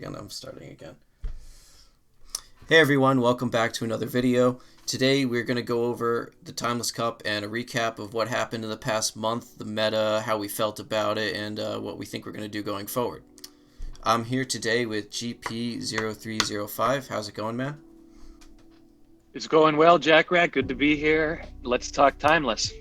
again. I'm starting again. Hey everyone, welcome back to another video. Today we're going to go over the Timeless Cup and a recap of what happened in the past month, the meta, how we felt about it, and what we think we're going to do going forward. I'm here today with GP0305. How's it going, man? It's going well, Jack Rat. Good to be here. Let's talk Timeless.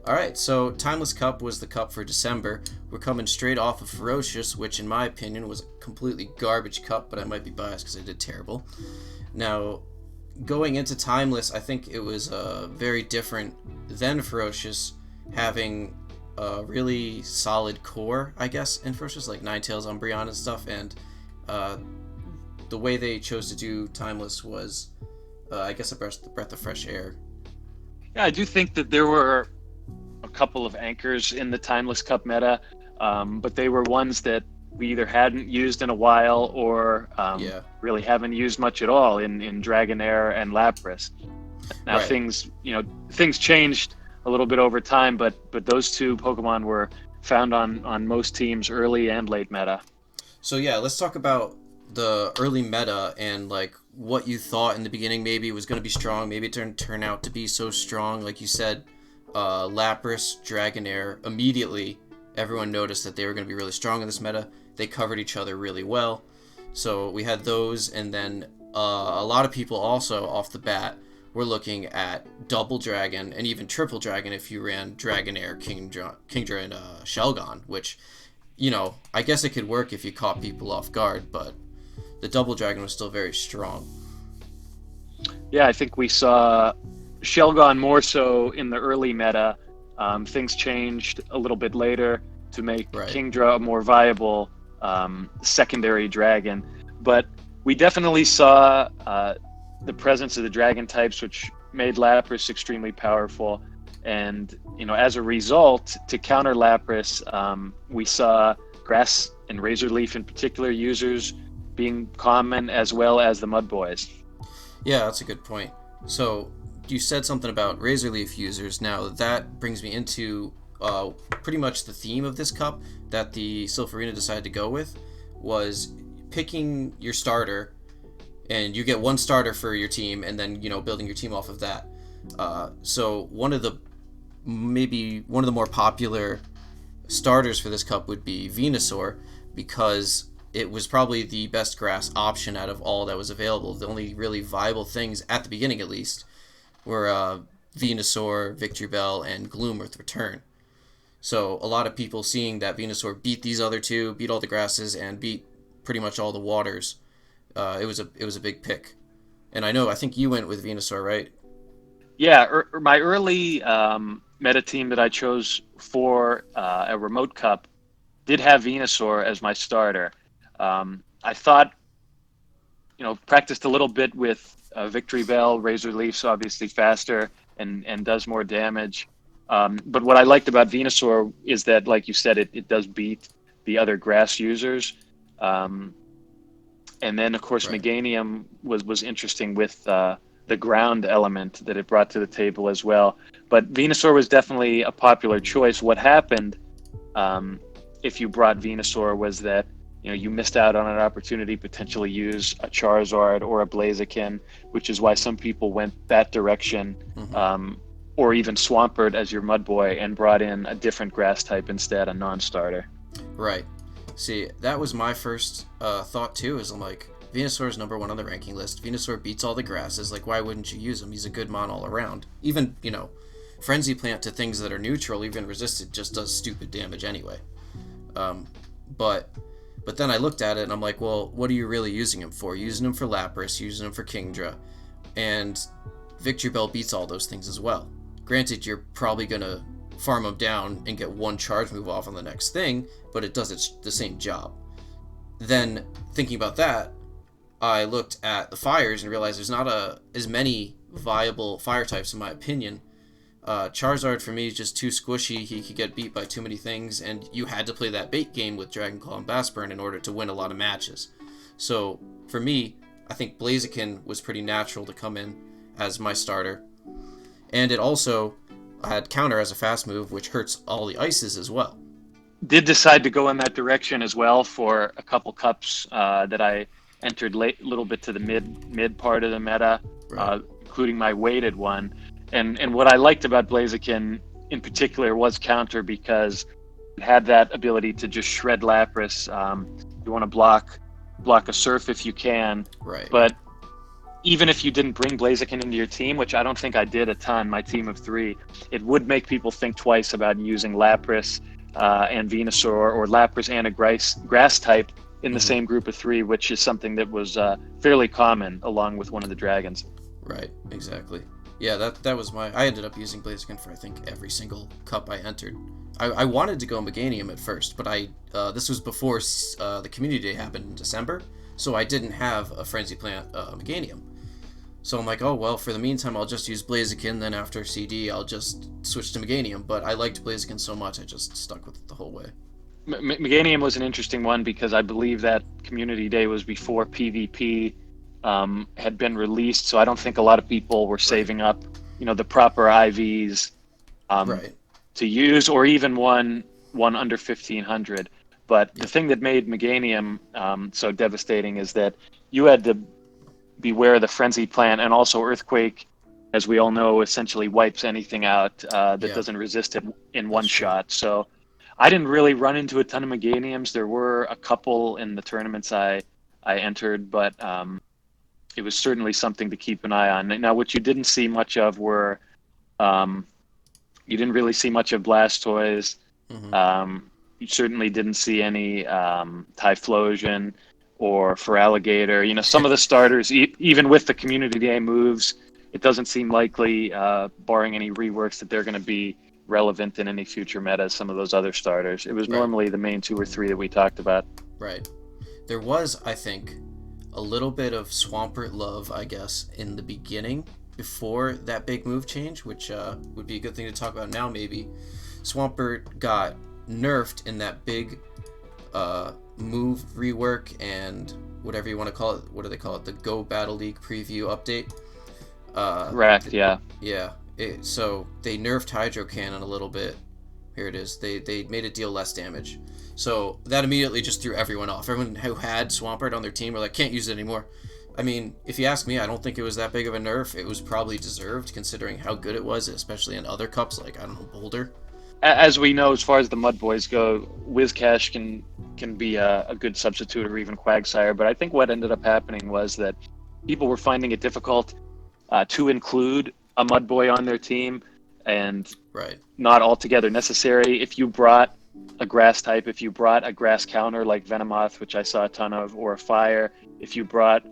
Alright, so Timeless Cup was the cup for December. We're coming straight off of Ferocious, which in my opinion was a completely garbage cup, but I might be biased because I did terrible. Now, going into Timeless, I think it was very different than Ferocious, having a really solid core, I guess, in Ferocious, like Ninetales, Umbreon, and stuff, and the way they chose to do Timeless was, I guess, a breath of fresh air. Yeah, I do think that there were a couple of anchors in the Timeless Cup meta, but they were ones that we either hadn't used in a while or really haven't used much at all in Dragonair and Lapras. Now Right. things changed a little bit over time, but those two Pokemon were found on most teams early and late meta. So yeah, let's talk about the early meta and like what you thought in the beginning. Maybe it was going to be strong. Maybe it didn't turn out to be so strong. Like you said, Lapras, Dragonair, immediately everyone noticed that they were going to be really strong in this meta. They covered each other really well. So we had those, and then a lot of people also off the bat were looking at Double Dragon and even Triple Dragon if you ran Dragonair, Kingdra, and Shelgon, which, you know, I guess it could work if you caught people off guard, but the Double Dragon was still very strong. Yeah, I think we saw Shelgon more so in the early meta. Things changed a little bit later to make Right. Kingdra a more viable secondary dragon. But we definitely saw the presence of the dragon types, which made Lapras extremely powerful. And, you know, as a result, to counter Lapras, we saw Grass and Razor Leaf in particular users being common, as well as the Mud Boys. Yeah, that's a good point. So you said something about Razor Leaf users. Now that brings me into pretty much the theme of this cup that the Silpharina decided to go with was picking your starter, and you get one starter for your team, and then, you know, building your team off of that. So one of the more popular starters for this cup would be Venusaur, because it was probably the best grass option out of all that was available. The only really viable things, at the beginning at least, were Venusaur, Victreebel, and Gloomorth Return. So a lot of people seeing that Venusaur beat these other two, beat all the grasses, and beat pretty much all the waters, it was a big pick. And I think you went with Venusaur, right? Yeah, my early meta team that I chose for a remote cup did have Venusaur as my starter. I thought, practiced a little bit with Victreebel. Razor Leaf's obviously faster and does more damage. But what I liked about Venusaur is that, like you said, it does beat the other grass users. And then, of course, Right. Meganium was interesting with the ground element that it brought to the table as well. But Venusaur was definitely a popular choice. What happened if you brought Venusaur was that, you know, you missed out on an opportunity to potentially use a Charizard or a Blaziken, which is why some people went that direction, or even Swampert as your Mud Boy and brought in a different grass type instead, a non-starter. Right. See, that was my first thought too. Is I'm like, Venusaur is number one on the ranking list. Venusaur beats all the grasses. Like, why wouldn't you use him? He's a good mon all around. Even, you know, Frenzy Plant to things that are neutral, even resisted, just does stupid damage anyway. But then I looked at it and I'm like, well, what are you really using him for? Using him for Lapras, using him for Kingdra, and Victreebel beats all those things as well. Granted, you're probably gonna farm him down and get one charge move off on the next thing, but it does the same job. Then, thinking about that, I looked at the fires and realized there's not as many viable fire types in my opinion. Charizard for me is just too squishy. He could get beat by too many things, and you had to play that bait game with Dragon Claw and Bassburn in order to win a lot of matches. So for me, I think Blaziken was pretty natural to come in as my starter, and it also had counter as a fast move, which hurts all the ices as well. did decide to go in that direction as well for a couple cups that I entered late, a little bit to the mid part of the meta, Right. including my weighted one. And what I liked about Blaziken in particular was counter because it had that ability to just shred Lapras. You want to block a Surf if you can, Right. but even if you didn't bring Blaziken into your team, which I don't think I did a ton, my team of 3, it would make people think twice about using Lapras and Venusaur, or Lapras and a grass type in the Mm-hmm. same group of 3, which is something that was fairly common along with one of the dragons. Right. Exactly. Yeah, that was my. I ended up using Blaziken for I think every single cup I entered. I wanted to go Meganium at first, but this was before the community day happened in December, so I didn't have a Frenzy Plant Meganium. So I'm like, oh well, for the meantime, I'll just use Blaziken. Then after CD, I'll just switch to Meganium. But I liked Blaziken so much, I just stuck with it the whole way. Meganium was an interesting one because I believe that Community Day was before PvP had been released, so I don't think a lot of people were Right. saving up, the proper IVs um, Right. to use, or even one under 1500. But the Yep. thing that made Meganium so devastating is that you had to beware the Frenzy Plant, and also Earthquake, as we all know, essentially wipes anything out that Yeah. doesn't resist it in one That's true. shot. So I didn't really run into a ton of Meganiums. There were a couple in the tournaments I entered, but it was certainly something to keep an eye on. Now, what you didn't see much of were um, you didn't really see much of Blastoise. Mm-hmm. You certainly didn't see any Typhlosion or for Alligator. Some of the starters, even with the Community Day moves, it doesn't seem likely, barring any reworks, that they're going to be relevant in any future meta. Some of those other starters. It was Right. normally the main 2 or 3 that we talked about. Right. There was, I think, a little bit of Swampert love, I guess, in the beginning before that big move change, which would be a good thing to talk about now, maybe. Swampert got nerfed in that big move rework and whatever you want to call it. What do they call it? The Go Battle League preview update. Correct. Yeah. Yeah. So they nerfed Hydro Cannon a little bit. Here it is. They made it deal less damage. So that immediately just threw everyone off. Everyone who had Swampert on their team were like, can't use it anymore. I mean, if you ask me, I don't think it was that big of a nerf. It was probably deserved considering how good it was, especially in other cups like, I don't know, Boulder. As we know, as far as the Mud Boys go, Wizcash can be a good substitute, or even Quagsire. But I think what ended up happening was that people were finding it difficult to include a Mud Boy on their team, and Right. not altogether necessary. If you brought a grass type, if you brought a grass counter like Venomoth, which I saw a ton of, or a fire, if you brought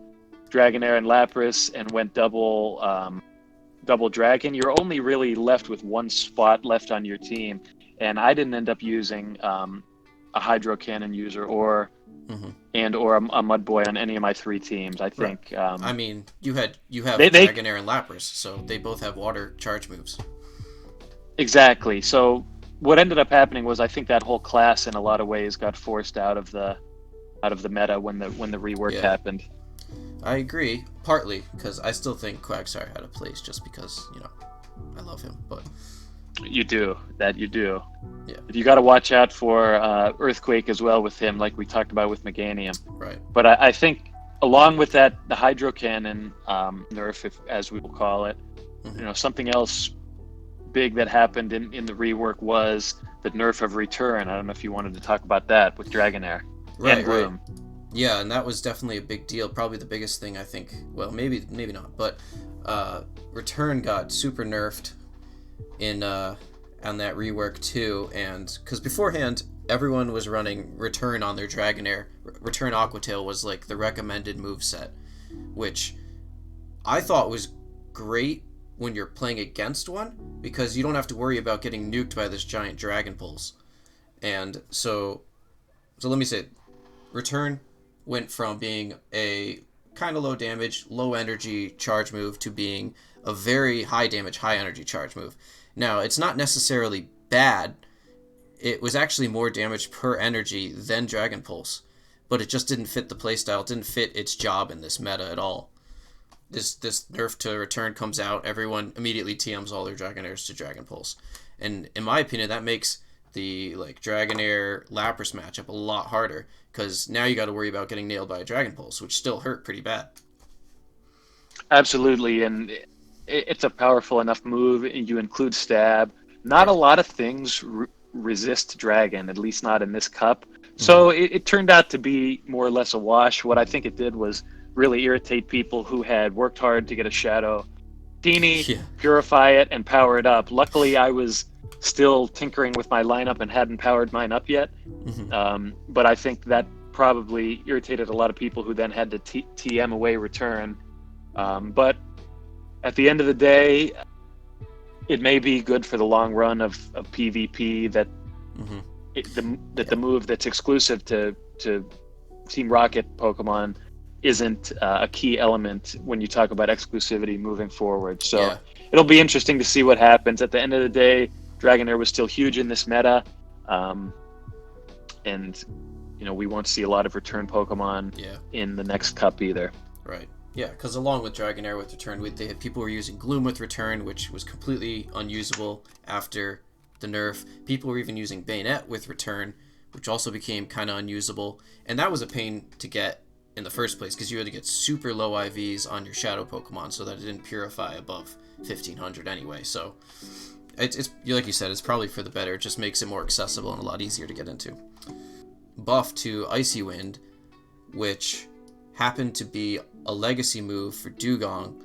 Dragonair and Lapras and went double dragon, you're only really left with one spot left on your team. And I didn't end up using a Hydro Cannon user or a Mud Boy on any of my 3 teams. I Right. think I mean, you have they Dragonair and Lapras, so they both have water charge moves. exactly. So what ended up happening was I think that whole class in a lot of ways got forced out of the meta when the rework Yeah. happened. I agree, partly because I still think Quagsire had a place just because, I love him, but You do. yeah. You got to watch out for Earthquake as well with him, like we talked about with Meganium. Right. But I think along with that, the Hydro Cannon nerf, as we will call it, something else big that happened in the rework was the nerf of Return. I don't know if you wanted to talk about that with Dragonair and Bloom. Right. Yeah, and that was definitely a big deal. Probably the biggest thing, I think. Well, maybe not, but Return got super nerfed in on that rework too, and because beforehand everyone was running Return on their Dragonair. Return Aquatail was like the recommended move set, which I thought was great when you're playing against one because you don't have to worry about getting nuked by this giant Dragon Pulse. And so let me say, Return went from being a kind of low damage, low energy charge move to being a very high damage, high energy charge move. Now, it's not necessarily bad. It was actually more damage per energy than Dragon Pulse, but it just didn't fit the playstyle. It didn't fit its job in this meta at all. This nerf to Return comes out, everyone immediately TMs all their Dragonairs to Dragon Pulse. And in my opinion, that makes the like Dragonair Lapras matchup a lot harder, because now you got to worry about getting nailed by a Dragon Pulse, which still hurt pretty bad. Absolutely, and it's a powerful enough move. You include stab. Not a Yeah. lot of things resist dragon, at least not in this cup. Hmm. So it turned out to be more or less a wash. What I think it did was really irritate people who had worked hard to get a shadow Teeny, Yeah. purify it, and power it up. Luckily, I was still tinkering with my lineup and hadn't powered mine up yet. Hmm. But I think that probably irritated a lot of people who then had to TM away return. But at the end of the day, it may be good for the long run of PvP that Hmm. the move that's exclusive to Team Rocket Pokemon isn't a key element when you talk about exclusivity moving forward. So Yeah. it'll be interesting to see what happens. At the end of the day, Dragonair was still huge in this meta, and we won't see a lot of return Pokemon Yeah. in the next cup either. Right. Yeah, because along with Dragonair with Return, they had people were using Gloom with Return, which was completely unusable after the nerf. People were even using Bayonet with Return, which also became kind of unusable. And that was a pain to get in the first place, because you had to get super low IVs on your Shadow Pokemon so that it didn't purify above 1500 anyway. So it's like you said, it's probably for the better. It just makes it more accessible and a lot easier to get into. Buff to Icy Wind, which happened to be a legacy move for Dugong,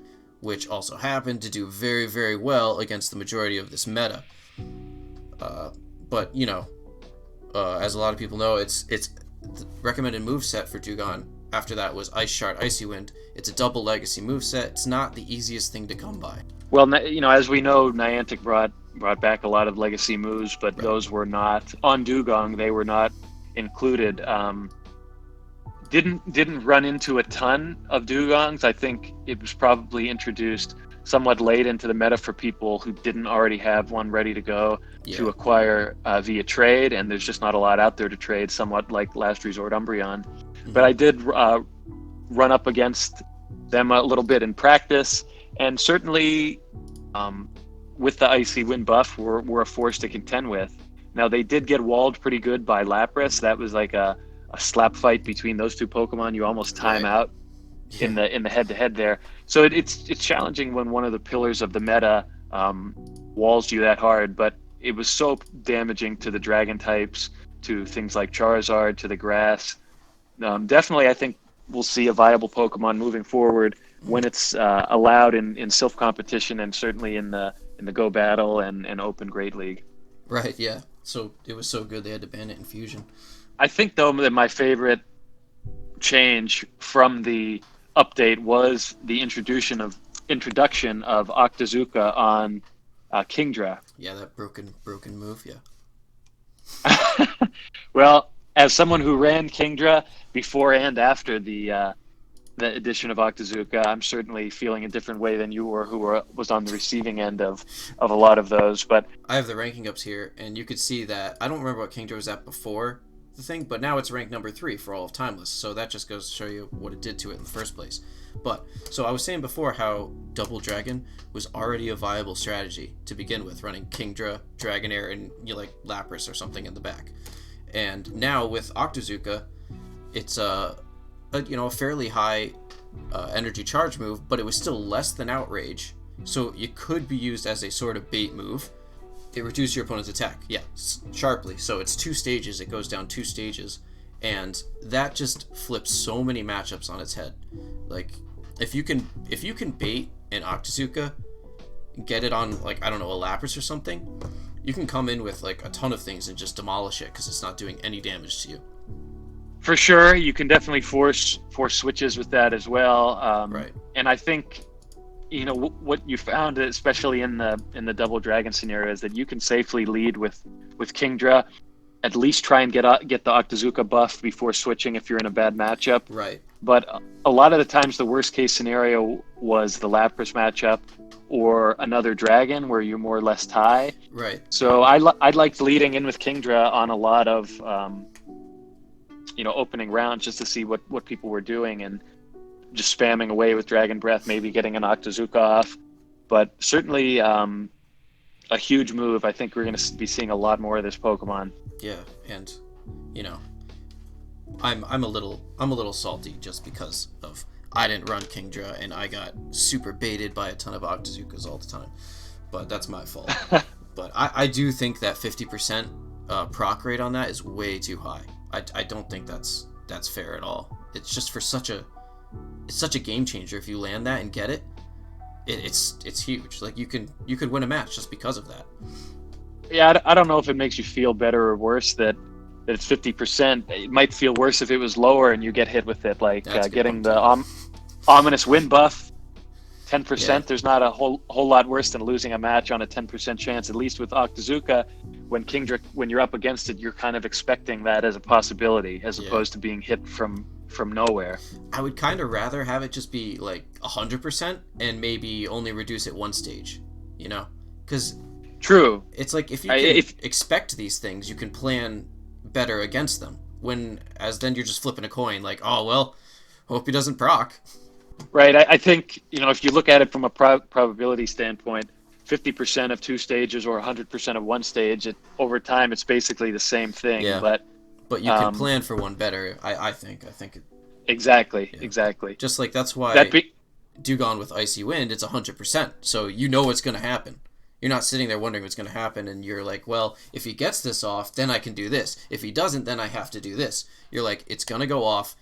which also happened to do very, very well against the majority of this meta. But as a lot of people know, it's the recommended moveset for Dugong after that was Ice Shard, Icy Wind. It's a double legacy moveset. It's not the easiest thing to come by. Well, as we know, Niantic brought back a lot of legacy moves, but Right. those were not on Dugong. They were not included. Didn't run into a ton of Dugongs. I think it was probably introduced somewhat late into the meta for people who didn't already have one ready to go to Yeah. acquire via trade, and there's just not a lot out there to trade, somewhat like Last Resort Umbreon. Mm-hmm. But I did run up against them a little bit in practice, and certainly with the Icy Wind buff, were a force to contend with. Now, they did get walled pretty good by Lapras. That was like a slap fight between those two Pokemon. You almost time Right. out Yeah. in the head-to-head there. So it's challenging when one of the pillars of the meta walls you that hard, but it was so damaging to the dragon types, to things like Charizard, to the grass. Definitely, I think we'll see a viable Pokemon moving forward when it's allowed in Silph competition, and certainly in the Go Battle and Open Great League. Right, yeah. So it was so good they had to ban it in Fusion. I think, though, that my favorite change from the update was the introduction of Octazooka on Kingdra. Yeah, that broken move, yeah. Well, as someone who ran Kingdra before and after the addition of Octazooka, I'm certainly feeling a different way than you were, who was on the receiving end of a lot of those. But I have the ranking ups here, and you could see that I don't remember what Kingdra was at before the thing, but now it's ranked number 3 for all of Timeless, so that just goes to show you what it did to it in the first place. But so I was saying before how Double Dragon was already a viable strategy to begin with, running Kingdra, Dragonair, and like Lapras or something in the back. And now with Octazooka, it's a fairly high energy charge move, but it was still less than Outrage, so it could be used as a sort of bait move. It reduces your opponent's attack, sharply. So it's 2 stages. It goes down 2 stages, and that just flips so many matchups on its head. Like if you can bait an Octazooka, get it on like a Lapras or something, you can come in with like a ton of things and just demolish it because it's not doing any damage to you. for sure, you can definitely force switches with that as well. Right. And I think what you found, especially in the Double Dragon scenario, is that you can safely lead with Kingdra. At least try and get the Octazooka buff before switching if you're in a bad matchup. Right. But a lot of the times, the worst case scenario was the Lapras matchup or another dragon where you're more or less tie. Right. So I liked leading in with Kingdra on a lot of opening rounds just to see what people were doing, and just spamming away with Dragon Breath, maybe getting an Octazooka off. But certainly a huge move. I think we're going to be seeing a lot more of this Pokemon. Yeah, and you know, I'm a little salty just because of I didn't run Kingdra and I got super baited by a ton of Octazookas all the time. But that's my fault. But I do think that 50% proc rate on that is way too high. I don't think that's fair at all. It's just for such a game changer. If you land that and get it, it's huge. Like you could win a match just because of that. Yeah, I don't know if it makes you feel better or worse that it's 50%. It might feel worse if it was lower and you get hit with it, like getting the ominous wind buff. 10%. Yeah. There's not a whole lot worse than losing a match on a 10% chance. At least with Octazooka, when you're up against it, you're kind of expecting that as a possibility, as opposed to being hit from nowhere. I would kind of rather have it just be like 100% and maybe only reduce it one stage, you know? Because true, it's like if you can expect these things, you can plan better against them. As then you're just flipping a coin, like, oh well, hope he doesn't proc. Right. I think, if you look at it from a probability standpoint, 50% of two stages or 100% of one stage, over time it's basically the same thing. Yeah. But you can plan for one better. I think. Exactly. Yeah. Exactly. Just like that's why Dugong with Icy Wind, it's 100%. So you know what's going to happen. You're not sitting there wondering what's going to happen, and you're like, well, if he gets this off, then I can do this. If he doesn't, then I have to do this. You're like, it's going to go off.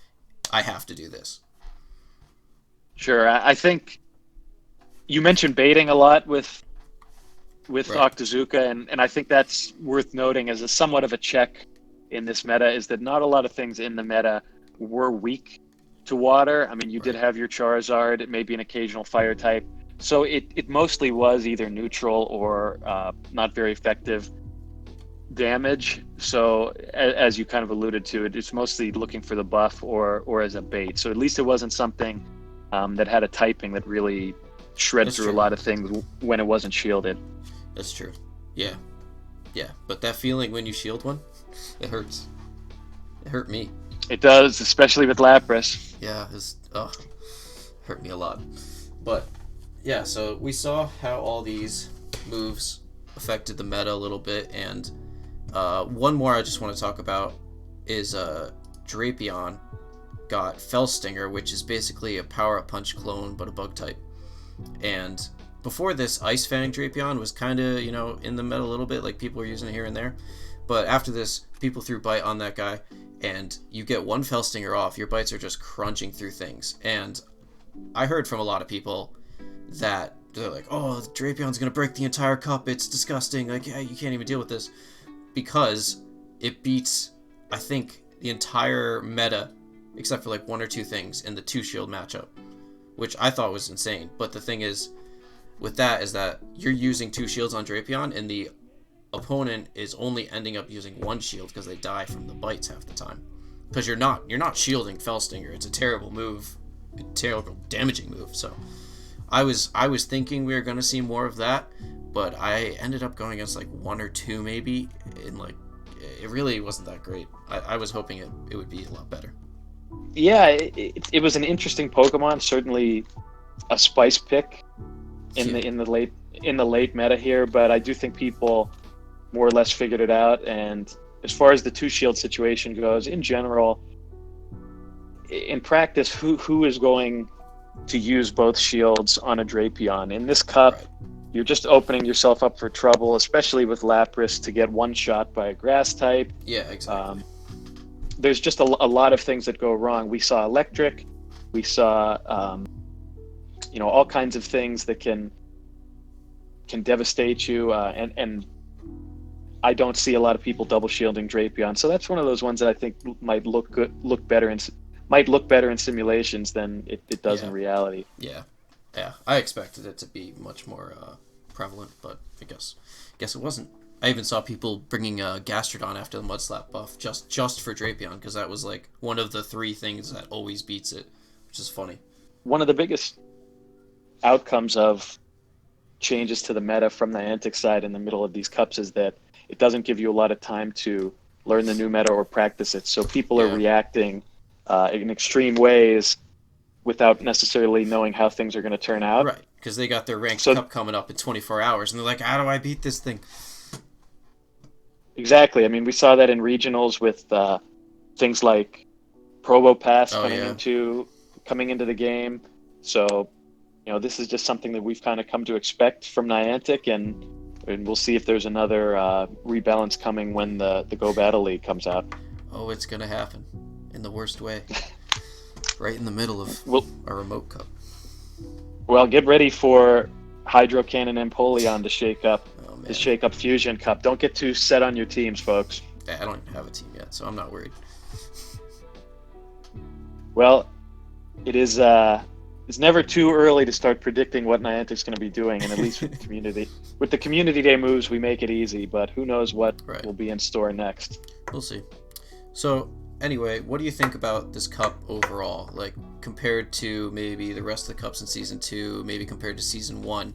I have to do this. Sure. I think you mentioned baiting a lot with right. Octazooka, and I think that's worth noting as a somewhat of a check in this meta, is that not a lot of things in the meta were weak to water. I mean, you did have your Charizard, maybe an occasional fire type. So it mostly was either neutral or not very effective damage. So as you kind of alluded to, it's mostly looking for the buff or as a bait. So at least it wasn't something that had a typing that really shred through a lot of things when it wasn't shielded. That's true. Yeah. But that feeling when you shield one, it hurts. It hurt me. It does, especially with Lapras. Yeah, hurt me a lot. But yeah, so we saw how all these moves affected the meta a little bit, and one more I just want to talk about is Drapion got Fell Stinger, which is basically a Power-Up Punch clone, but a bug type. And before this, Ice Fang Drapion was kind of, in the meta a little bit, like people were using it here and there. But after this, people threw Bite on that guy, and you get one Fell Stinger off, your bites are just crunching through things. And I heard from a lot of people that they're like, oh, Drapion's going to break the entire cup, it's disgusting, like, yeah, you can't even deal with this. Because it beats, I think, the entire meta, except for like one or two things in the 2-shield matchup, which I thought was insane. But the thing is, with that, is that you're using 2 shields on Drapion, and the opponent is only ending up using 1 shield because they die from the bites half the time. Because you're not shielding Fell Stinger. It's a terrible move, a terrible damaging move. So I was thinking we were gonna see more of that, but I ended up going against like 1 or 2 maybe, and like it really wasn't that great. I was hoping it would be a lot better. Yeah, it was an interesting Pokemon, certainly a spice pick in the late meta here, but I do think people more or less figured it out. And as far as the 2-shield situation goes, in general, in practice, who is going to use both shields on a Drapion? In this cup, right, you're just opening yourself up for trouble, especially with Lapras, to get one shot by a grass type. Yeah, exactly. There's just a lot of things that go wrong. We saw electric, we saw all kinds of things that can devastate you, and I don't see a lot of people double shielding Drapion. So that's one of those ones that I think might look better in simulations than it does in reality. Yeah, I expected it to be much more prevalent, but I guess it wasn't. I even saw people bringing Gastrodon after the Mud Slap buff just for Drapion, because that was like one of the 3 things that always beats it, which is funny. One of the biggest outcomes of changes to the meta from the Niantic side in the middle of these cups is that it doesn't give you a lot of time to learn the new meta or practice it. So people are reacting in extreme ways without necessarily knowing how things are going to turn out. Right. because they got their ranked So cup coming up in 24 hours, and they're like, how do I beat this thing? exactly. I mean, we saw that in regionals with things like Provo Pass Oh yeah. coming into the game. So, this is just something that we've kind of come to expect from Niantic, and we'll see if there's another rebalance coming when the Go Battle League comes out. Oh, it's gonna happen in the worst way, right in the middle of Well, a remote cup. get ready for Hydro Cannon Empoleon to shake up Oh man. the Shake Up Fusion Cup. Don't get too set on your teams, folks. I don't even have a team yet, so I'm not worried. Well, it is. It's never too early to start predicting what Niantic's going to be doing, and at least with the community day moves, we make it easy. But who knows what will be in store next? We'll see. So anyway, what do you think about this cup overall? Like compared to maybe the rest of the cups in season 2, maybe compared to season 1.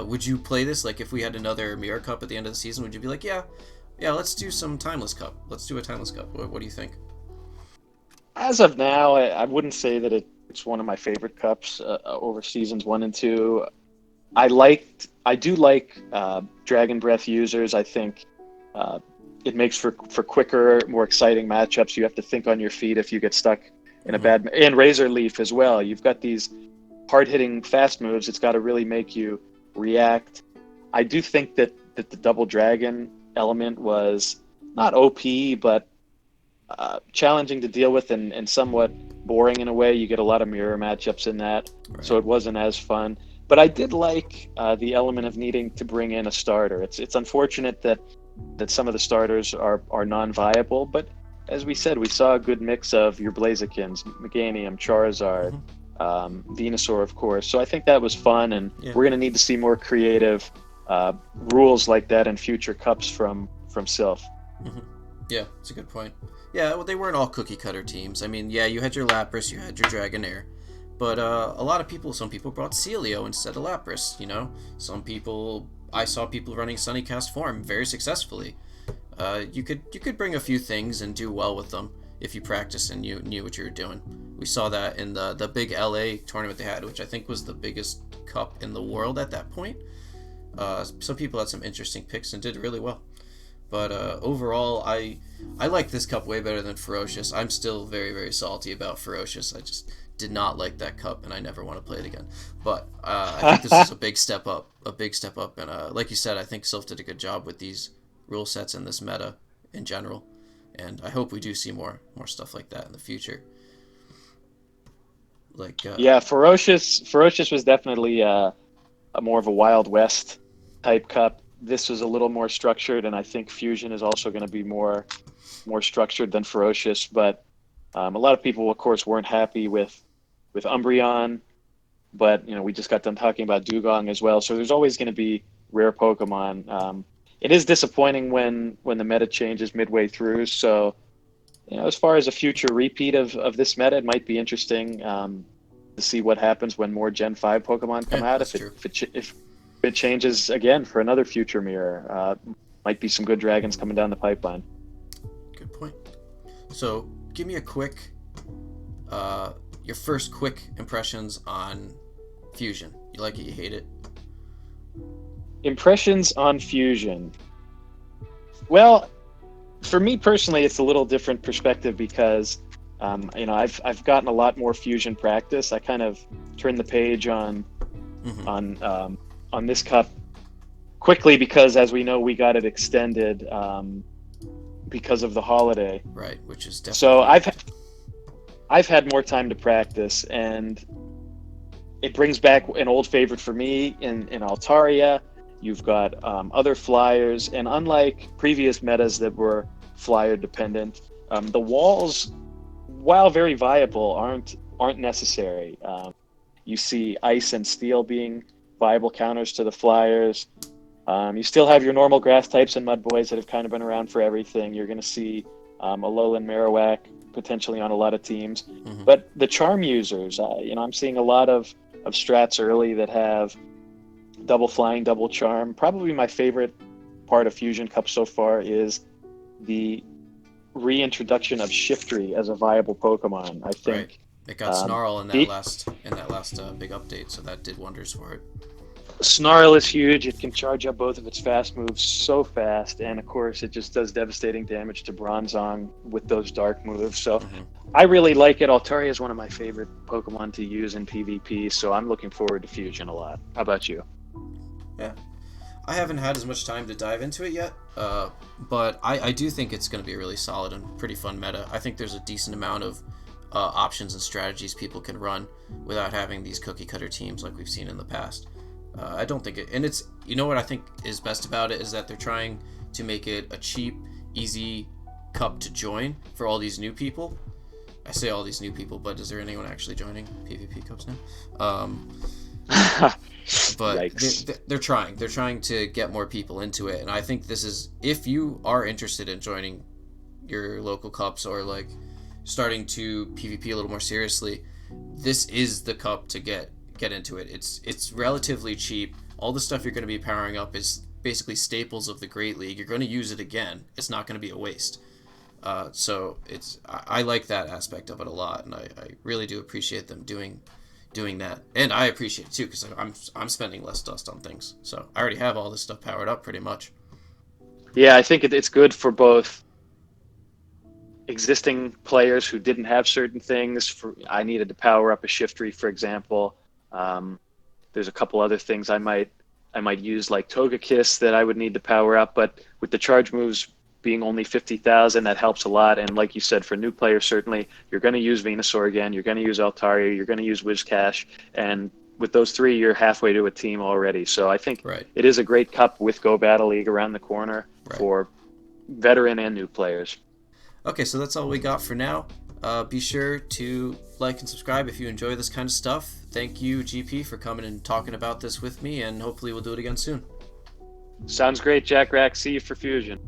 Would you play this? Like if we had another Mirror Cup at the end of the season, would you be like, yeah, let's do some Timeless Cup. Let's do a Timeless Cup. What do you think? As of now, I wouldn't say that it's one of my favorite cups over seasons 1 and 2. I do like Dragon Breath users. I think it makes for quicker, more exciting matchups. You have to think on your feet if you get stuck in a bad... And Razor Leaf as well. You've got these hard-hitting fast moves. It's got to really make you react. I do think that the Double Dragon element was not OP, but challenging to deal with and somewhat boring in a way. You get a lot of mirror matchups in that, so it wasn't as fun. But I did like the element of needing to bring in a starter. It's unfortunate that some of the starters are non-viable, but as we said, we saw a good mix of your Blazikins, Meganium, Charizard, Venusaur, of course. So I think that was fun, and we're going to need to see more creative rules like that in future cups from Sylph. Yeah, it's a good point. Yeah, well, they weren't all cookie-cutter teams. I mean, you had your Lapras, you had your Dragonair, but some people brought Celio instead of Lapras, I saw people running Sunnycast form very successfully. You could bring a few things and do well with them if you practiced and you knew what you were doing. We saw that in the big LA tournament they had, which I think was the biggest cup in the world at that point. Some people had some interesting picks and did really well. But overall, I like this cup way better than Ferocious. I'm still very, very salty about Ferocious. I just did not like that cup, and I never want to play it again. But I think this is a big step up. And like you said, I think Sylph did a good job with these rule sets and this meta in general. And I hope we do see more stuff like that in the future. Ferocious was definitely a more of a Wild West type cup. This was a little more structured, and I think Fusion is also going to be more structured than Ferocious. But a lot of people, of course, weren't happy with Umbreon. But we just got done talking about Dugong as well. So there's always going to be rare Pokemon. It is disappointing when the meta changes midway through. So as far as a future repeat of this meta, it might be interesting to see what happens when more Gen 5 Pokemon come out. If it changes again for another future mirror, might be some good dragons coming down the pipeline. Good point. So give me a quick, your first quick impressions on Fusion. You like it, you hate it? Impressions on Fusion. Well, for me personally, it's a little different perspective because I've gotten a lot more Fusion practice. I kind of turned the page on this cup quickly because, as we know, we got it extended because of the holiday. Right, which is definitely... So I've had more time to practice, and it brings back an old favorite for me in Altaria. You've got other flyers, and unlike previous metas that were flyer dependent, the walls, while very viable, aren't necessary. You see Ice and Steel being viable counters to the flyers. You still have your normal grass types and mud boys that have kind of been around for everything. You're going to see Alolan Marowak potentially on a lot of teams. But the charm users, I'm seeing a lot of strats early that have double flying, double charm. Probably my favorite part of Fusion Cup so far is the reintroduction of Shiftry as a viable Pokemon. I think It got Snarl in the- that last big update, so that did wonders for it. Snarl is huge. It can charge up both of its fast moves so fast, and of course, it just does devastating damage to Bronzong with those dark moves. So, I really like it. Altaria is one of my favorite Pokemon to use in PvP, so I'm looking forward to Fusion a lot. How about you? Yeah, I haven't had as much time to dive into it yet, but I do think it's going to be a really solid and pretty fun meta. I think there's a decent amount of options and strategies people can run without having these cookie cutter teams like we've seen in the past. I don't think it, and it's, you know what I think is best about it is that they're trying to make it a cheap, easy cup to join for all these new people. I say all these new people, but is there anyone actually joining PvP cups now? But they're trying to get more people into it, and I think this is, if you are interested in joining your local cups or like starting to PvP a little more seriously, this is the cup to get into it. It's relatively cheap. All the stuff you're going to be powering up is basically staples of the Great League. You're going to use it again. It's not going to be a waste. So I like that aspect of it a lot, and I really do appreciate them doing that. And I appreciate it too, because I'm spending less dust on things. So I already have all this stuff powered up pretty much. Yeah, I think it's good for both existing players who didn't have certain things. I needed to power up a Shiftry, for example. There's a couple other things I might use, like Togekiss, that I would need to power up, but with the charge moves being only 50,000, that helps a lot. And like you said, for new players, certainly you're going to use Venusaur again, you're going to use Altaria, you're going to use Whiscash, and with those three, you're halfway to a team already. So I think it is a great cup with Go Battle League around the corner for veteran and new players. Okay, so that's all we got for now. Be sure to like and subscribe if you enjoy this kind of stuff. Thank you, GP, for coming and talking about this with me, and hopefully we'll do it again soon. Sounds great, Jack Rack. See you for Fusion.